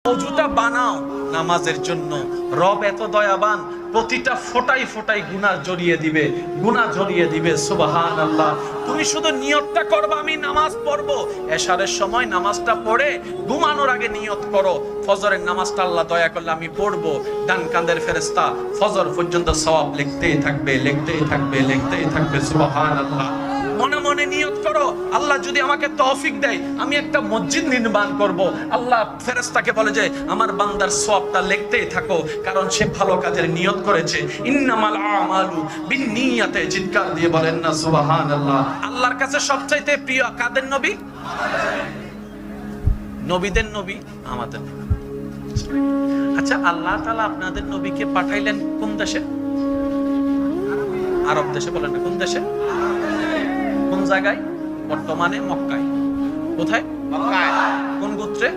অজুটা বানাও নামাজের জন্য। রব এত দয়াবান, প্রতিটা ফোঁটায় ফোঁটায় গুনাহ জড়িয়ে দিবে, গুনাহ জড়িয়ে দিবে। সুবহানাল্লাহ। তুমি শুধু নিয়তটা করবে আমি নামাজ পড়বো। এশারের সময় নামাজটা পড়ে ঘুমানোর আগে নিয়ত করো, ফজরের নামাজটা আল্লাহ দয়া করলে আমি পড়বো। ডান কাঁধের ফেরেশতা ফজর পর্যন্ত সওয়াব লিখতেই থাকবে, লিখতেই থাকবে, লিখতেই থাকবে। সুবহানাল্লাহ। মনে মনে নিয়ত করো, আল্লাহ যদি আমাকে তৌফিক দেয় আমি একটা মসজিদ নির্মাণ করব। আল্লাহ ফেরেশতাকে বলে যে আমার বান্দার সওয়াবটা লিখতেই থাকো, কারণ সে ভালো কাজের নিয়ত করেছে। ইন্নামাল আমালু বিন্নিয়াতে, চিৎকার দিয়ে বলেন না সুবহানাল্লাহ। আল্লাহর কাছে সবচাইতে প্রিয় কাদের নবী? নবীদের নবী আমাদের। আচ্ছা, আল্লাহ তাআলা আপনাদের নবীকে পাঠাইলেন কোন দেশে? আরব দেশে। বলেন না কোন দেশে? কোন জায়গায়? বর্তমানে মক্কায়। কোথায়? মক্কায়। কোন গোত্রে?